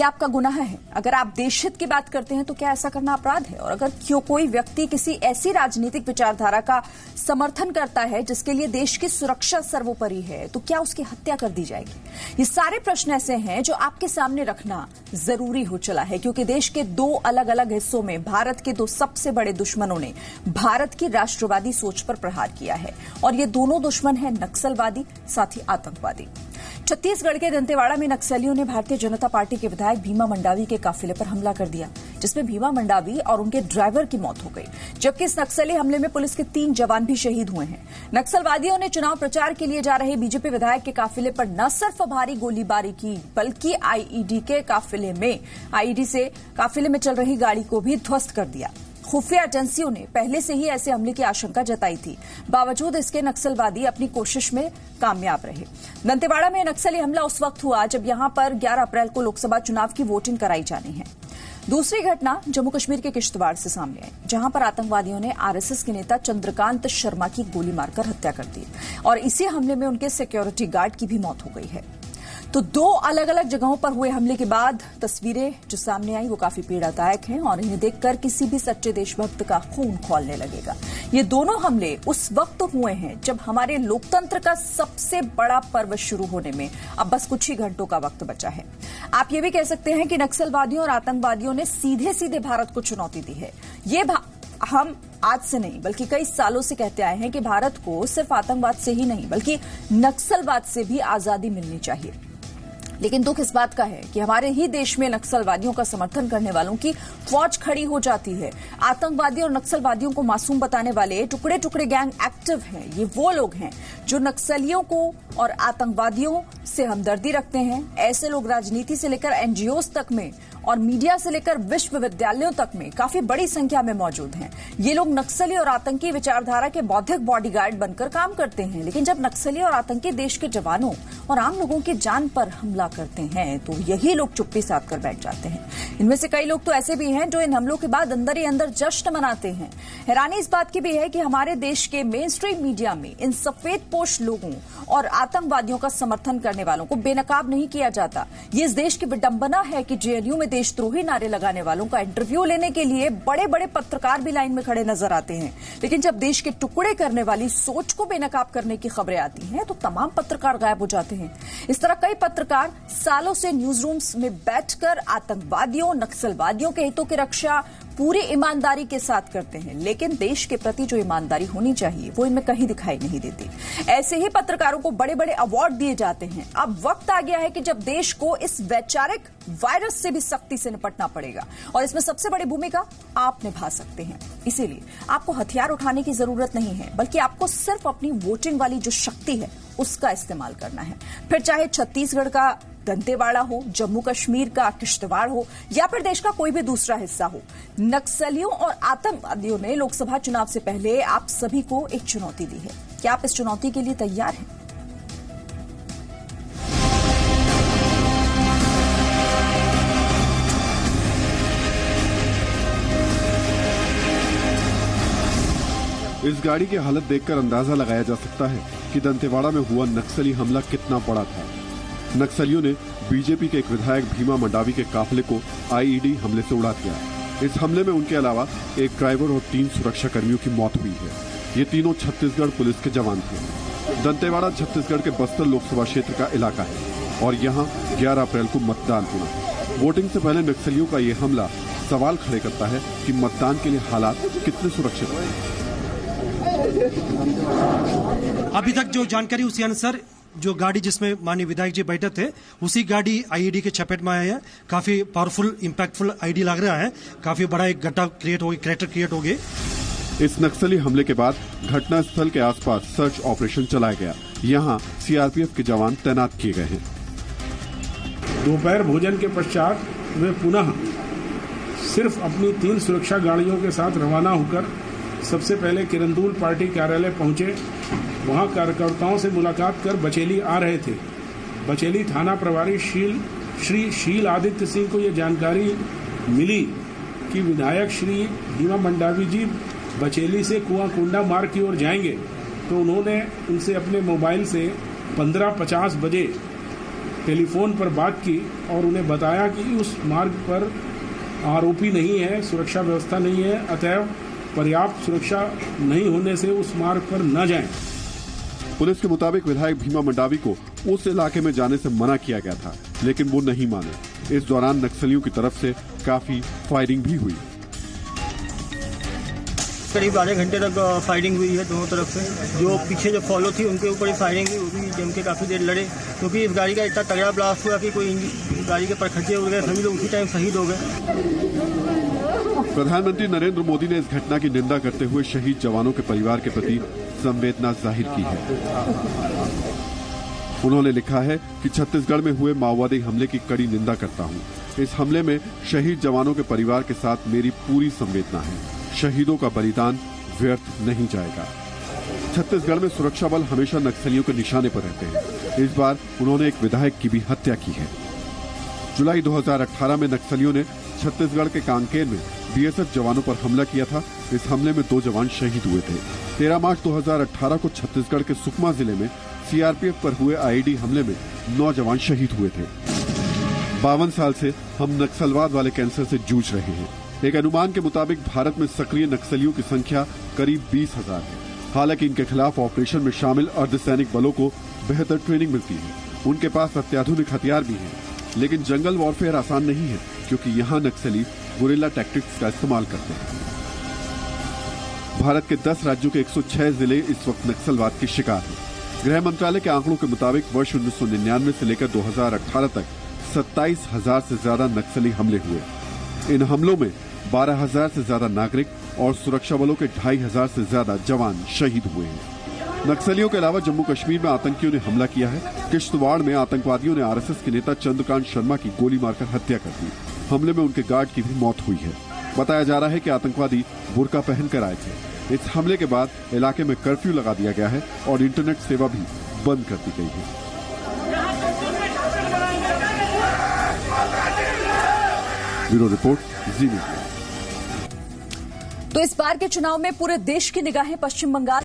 ये आपका गुनाह है। अगर आप देश हित की बात करते हैं तो क्या ऐसा करना अपराध है? और अगर कोई व्यक्ति किसी ऐसी राजनीतिक विचारधारा का समर्थन करता है जिसके लिए देश की सुरक्षा सर्वोपरि है, तो क्या उसकी हत्या कर दी जाएगी? ये सारे प्रश्न ऐसे हैं जो आपके सामने रखना जरूरी हो चला है, क्योंकि देश के दो अलग अलग हिस्सों में भारत के दो सबसे बड़े दुश्मनों ने भारत की राष्ट्रवादी सोच पर प्रहार किया है। और ये दोनों दुश्मन हैं नक्सलवादी, साथ ही आतंकवादी। छत्तीसगढ़ के दंतेवाड़ा में नक्सलियों ने भारतीय जनता पार्टी के विधायक भीमा मंडावी के काफिले पर हमला कर दिया, जिसमें भीमा मंडावी और उनके ड्राइवर की मौत हो गई, जबकि इस नक्सली हमले में पुलिस के 3 जवान भी शहीद हुए हैं। नक्सलवादियों ने चुनाव प्रचार के लिए जा रहे बीजेपी विधायक के काफिले पर न सिर्फ भारी गोलीबारी की, बल्कि आईईडी से काफिले में चल रही गाड़ी को भी ध्वस्त कर दिया। खुफिया एजेंसियों ने पहले से ही ऐसे हमले की आशंका जताई थी, बावजूद इसके नक्सलवादी अपनी कोशिश में कामयाब रहे। दंतेवाड़ा में नक्सली हमला उस वक्त हुआ जब यहां पर 11 अप्रैल को लोकसभा चुनाव की वोटिंग कराई जानी है। दूसरी घटना जम्मू कश्मीर के किश्तवाड़ से सामने आई, जहां पर आतंकवादियों ने आरएसएस के नेता चंद्रकांत शर्मा की गोली मारकर हत्या कर दी और इसी हमले में उनके सिक्योरिटी गार्ड की भी मौत हो गई है। तो दो अलग अलग जगहों पर हुए हमले के बाद तस्वीरें जो सामने आई वो काफी पीड़ादायक हैं और इन्हें देखकर किसी भी सच्चे देशभक्त का खून खौलने लगेगा। ये दोनों हमले उस वक्त हुए हैं जब हमारे लोकतंत्र का सबसे बड़ा पर्व शुरू होने में अब बस कुछ ही घंटों का वक्त बचा है। आप ये भी कह सकते हैं कि नक्सलवादियों और आतंकवादियों ने सीधे सीधे भारत को चुनौती दी है। ये हम आज से नहीं बल्कि कई सालों से कहते आए हैं कि भारत को सिर्फ आतंकवाद से ही नहीं बल्कि नक्सलवाद से भी आजादी मिलनी चाहिए। लेकिन दुख इस बात का है कि हमारे ही देश में नक्सलवादियों का समर्थन करने वालों की फौज खड़ी हो जाती है। आतंकवादी और नक्सलवादियों को मासूम बताने वाले टुकड़े टुकड़े गैंग एक्टिव हैं। ये वो लोग हैं जो नक्सलियों को और आतंकवादियों से हमदर्दी रखते हैं। ऐसे लोग राजनीति से लेकर एनजीओज तक में और मीडिया से लेकर विश्वविद्यालयों तक में काफी बड़ी संख्या में मौजूद हैं। ये लोग नक्सली और आतंकी विचारधारा के बौद्धिक बॉडीगार्ड बनकर काम करते हैं। लेकिन जब नक्सली और आतंकी देश के जवानों और आम लोगों की जान पर हमला करते हैं तो यही लोग चुप्पी साध कर बैठ जाते हैं। इनमें से कई लोग तो ऐसे भी हैं जो इन हमलों के बाद अंदर ही अंदर जश्न मनाते हैं। हैरानी इस बात की भी है कि हमारे देश के मेन स्ट्रीम मीडिया में इन सफेदपोश लोगों और आतंकवादियों का समर्थन करने वालों को बेनकाब नहीं किया जाता। ये इस देश की विडंबना है कि जेएनयू में देशद्रोही नारे लगाने वालों का इंटरव्यू लेने के लिए बड़े बड़े पत्रकार भी लाइन में खड़े नजर आते हैं, लेकिन जब देश के टुकड़े करने वाली सोच को बेनकाब करने की खबरें आती हैं तो तमाम पत्रकार गायब हो जाते हैं। इस तरह कई पत्रकार सालों से न्यूज रूम्स में बैठकर आतंकवादियों नक्सलवादियों के हितों की रक्षा पूरी ईमानदारी के साथ करते हैं, लेकिन देश के प्रति जो ईमानदारी होनी चाहिए वो इनमें कहीं दिखाई नहीं देती। ऐसे ही पत्रकारों को बड़े बड़े अवार्ड दिए जाते हैं। अब वक्त आ गया है कि जब देश को इस वैचारिक वायरस से भी सख्ती से निपटना पड़ेगा और इसमें सबसे बड़ी भूमिका आप निभा सकते हैं। इसीलिए आपको हथियार उठाने की जरूरत नहीं है, बल्कि आपको सिर्फ अपनी वोटिंग वाली जो शक्ति है उसका इस्तेमाल करना है। फिर चाहे छत्तीसगढ़ का दंतेवाड़ा हो, जम्मू कश्मीर का किश्तवाड़ हो या फिर देश का कोई भी दूसरा हिस्सा हो, नक्सलियों और आतंकवादियों ने लोकसभा चुनाव से पहले आप सभी को एक चुनौती दी है। क्या आप इस चुनौती के लिए तैयार हैं? इस गाड़ी की हालत देखकर अंदाजा लगाया जा सकता है कि दंतेवाड़ा में हुआ नक्सली हमला कितना बड़ा था। नक्सलियों ने बीजेपी के एक विधायक भीमा मंडावी के काफिले को आईईडी हमले से उड़ा दिया। इस हमले में उनके अलावा एक ड्राइवर और 3 सुरक्षा कर्मियों की मौत हुई है। ये तीनों छत्तीसगढ़ पुलिस के जवान थे। दंतेवाड़ा छत्तीसगढ़ के बस्तर लोकसभा क्षेत्र का इलाका है और यहाँ 11 अप्रैल को मतदान हुआ। वोटिंग से पहले नक्सलियों का ये हमला सवाल खड़े करता है कि मतदान के लिए हालात कितने सुरक्षित हैं। अभी तक जो जानकारी उसी अनुसार जो गाड़ी जिसमें माननीय विधायक जी बैठे थे उसी गाड़ी आईईडी के चपेट में आया है। काफी पावरफुल इंपैक्टफुल आईडी लग रहा है। काफी बड़ा एक गड्ढा क्रेटर क्रिएट हो गया। इस नक्सली हमले के बाद घटनास्थल के आसपास सर्च ऑपरेशन चलाया गया। यहाँ सीआरपीएफ के जवान तैनात किए गए हैं। दोपहर भोजन के पश्चात वे पुनः सिर्फ अपनी 3 सुरक्षा गाड़ियों के साथ रवाना होकर सबसे पहले किरंदुल पार्टी कार्यालय पहुंचे। वहां कार्यकर्ताओं से मुलाकात कर बचेली आ रहे थे। बचेली थाना प्रभारी श्री शील आदित्य सिंह को यह जानकारी मिली कि विधायक श्री भीमा मंडावी जी बचेली से कुआंकोंडा मार्ग की ओर जाएंगे, तो उन्होंने उनसे अपने मोबाइल से 15:50 बजे टेलीफोन पर बात की और उन्हें बताया कि उस मार्ग पर आरोपी नहीं है, सुरक्षा व्यवस्था नहीं है, अतएव पर्याप्त सुरक्षा नहीं होने से उस मार्ग पर न जाएं। पुलिस के मुताबिक विधायक भीमा मंडावी को उस इलाके में जाने से मना किया गया था, लेकिन वो नहीं माने। इस दौरान नक्सलियों की तरफ से काफी फायरिंग भी हुई। करीब आधे घंटे तक फायरिंग हुई है दोनों तरफ से। जो पीछे जो फॉलो थी उनके ऊपर ही फायरिंग हुई, वो भी जम के काफी देर लड़े, क्योंकि इस गाड़ी का इतना तगड़ा ब्लास्ट हुआ कि कोई गाड़ी के परखच्चे उड़ गए, सभी लोग उसी टाइम शहीद हो गए। प्रधानमंत्री नरेंद्र मोदी ने इस घटना की निंदा करते हुए शहीद जवानों के परिवार के प्रति संवेदना जाहिर की है। उन्होंने लिखा है कि छत्तीसगढ़ में हुए माओवादी हमले की कड़ी निंदा करता हूं। इस हमले में शहीद जवानों के परिवार के साथ मेरी पूरी संवेदना है। शहीदों का बलिदान व्यर्थ नहीं जाएगा। छत्तीसगढ़ में सुरक्षा बल हमेशा नक्सलियों के निशाने पर रहते हैं। इस बार उन्होंने एक विधायक की भी हत्या की है। जुलाई 2018 में नक्सलियों ने छत्तीसगढ़ के कांकेर में बीएसएफ जवानों पर हमला किया था। इस हमले में 2 जवान शहीद हुए थे। 13 मार्च 2018 को छत्तीसगढ़ के सुकमा जिले में सीआरपीएफ पर हुए आईईडी हमले में 9 जवान शहीद हुए थे। 52 साल से हम नक्सलवाद वाले कैंसर से जूझ रहे हैं। एक अनुमान के मुताबिक भारत में सक्रिय नक्सलियों की संख्या करीब 20,000 है। हालांकि इनके खिलाफ ऑपरेशन में शामिल अर्धसैनिक बलों को बेहतर ट्रेनिंग मिलती है। उनके पास अत्याधुनिक हथियार भी हैं, लेकिन जंगल वॉरफेयर आसान नहीं है, क्योंकि यहाँ नक्सली गुरिल्ला टैक्टिक्स का इस्तेमाल करते हैं। भारत के 10 राज्यों के 106 जिले इस वक्त नक्सलवाद के शिकार हैं। गृह मंत्रालय के आंकड़ों के मुताबिक वर्ष 1999 से लेकर 2018 तक 27,000 से ज्यादा नक्सली हमले हुए। इन हमलों में 12,000 से ज्यादा नागरिक और सुरक्षा बलों के 2,500 से ज्यादा जवान शहीद हुए हैं। नक्सलियों के अलावा जम्मू कश्मीर में आतंकियों ने हमला किया है। किश्तवाड़ में आतंकवादियों ने आरएसएस के नेता चंद्रकांत शर्मा की गोली मारकर हत्या कर दी। हमले में उनके गार्ड की भी मौत हुई है। बताया जा रहा है कि आतंकवादी बुर्का पहनकर आए थे। इस हमले के बाद इलाके में कर्फ्यू लगा दिया गया है और इंटरनेट सेवा भी बंद कर दी गई है। ब्यूरो रिपोर्ट, जी मीडिया। तो इस बार के चुनाव में पूरे देश की निगाहें पश्चिम बंगाल